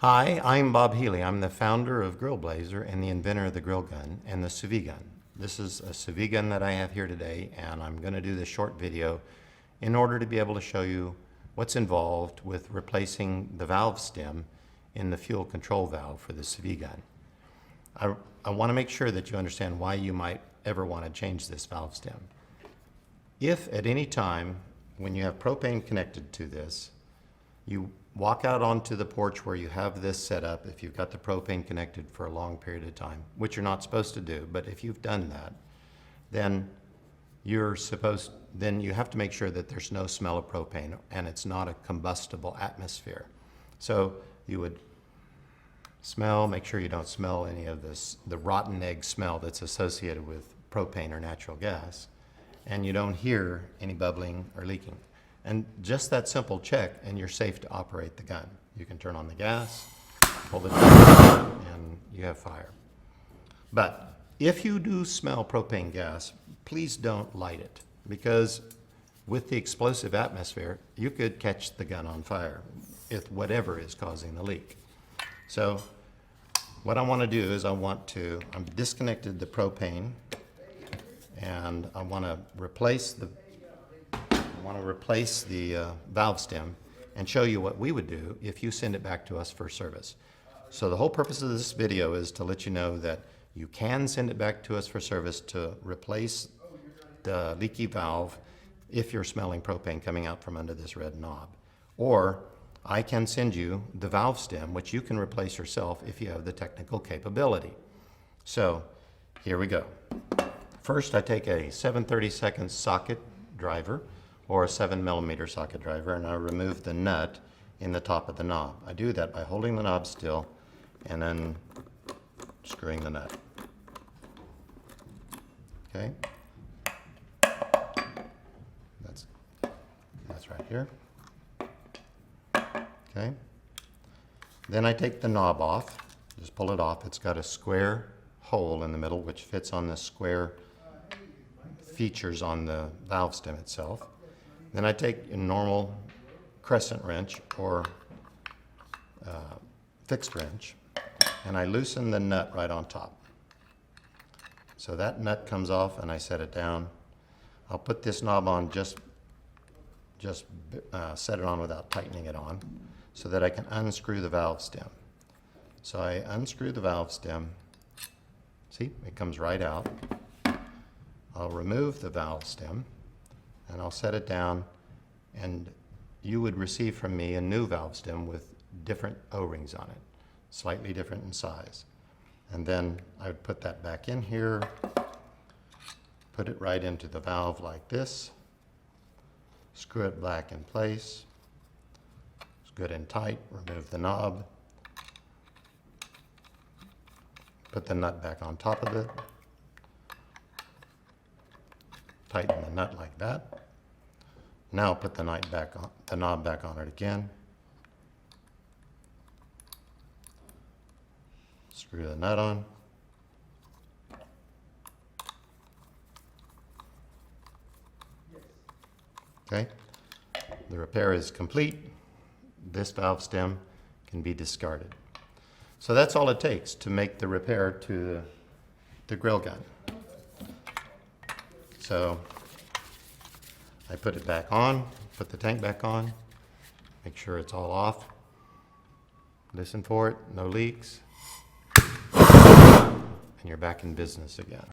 Hi, I'm Bob Healy. I'm the founder of GrillBlazer and the inventor of the GrillGun and the sous vide gun. This is a sous vide gun that I have here today, and I'm going to do this short video in order to be able to show you what's involved with replacing the valve stem in the fuel control valve for the sous vide gun. I want to make sure that you understand why you might ever want to change this valve stem. If at any time when you have propane connected to this, you walk out onto the porch where you have this set up, if you've got the propane connected for a long period of time, which you're not supposed to do, but if you've done that, then you have to make sure that there's no smell of propane and it's not a combustible atmosphere. So you would make sure you don't smell any of the rotten egg smell that's associated with propane or natural gas, and you don't hear any bubbling or leaking. And just that simple check, and you're safe to operate the gun. You can turn on the gas, pull the trigger, and you have fire. But if you do smell propane gas, please don't light it, because with the explosive atmosphere, you could catch the gun on fire if whatever is causing the leak. So what I want to do is I've disconnected the propane, and I want to replace the valve stem and show you what we would do if you send it back to us for service. So the whole purpose of this video is to let you know that you can send it back to us for service to replace the leaky valve if you're smelling propane coming out from under this red knob. Or I can send you the valve stem, which you can replace yourself if you have the technical capability. So here we go. First, I take a 7/32 socket driver, or a 7mm socket driver, and I remove the nut in the top of the knob. I do that by holding the knob still and then screwing the nut. Okay? That's right here. Okay? Then I take the knob off, just pull it off. It's got a square hole in the middle which fits on the square features on the valve stem itself. Then I take a normal crescent wrench or fixed wrench, and I loosen the nut right on top. So that nut comes off, and I set it down. I'll put this knob on, just set it on without tightening it on, so that I can unscrew the valve stem. So I unscrew the valve stem. See, it comes right out. I'll remove the valve stem, and I'll set it down, and you would receive from me a new valve stem with different O-rings on it, slightly different in size. And then I would put that back in here, put it right into the valve like this, screw it back in place. It's good and tight. Remove the knob, put the nut back on top of it, tighten the nut like that. Now put the knob back on it again. Screw the nut on. Okay, the repair is complete. This valve stem can be discarded. So that's all it takes to make the repair to the grill gun. So I put it back on, put the tank back on, make sure it's all off, listen for it, no leaks, and you're back in business again.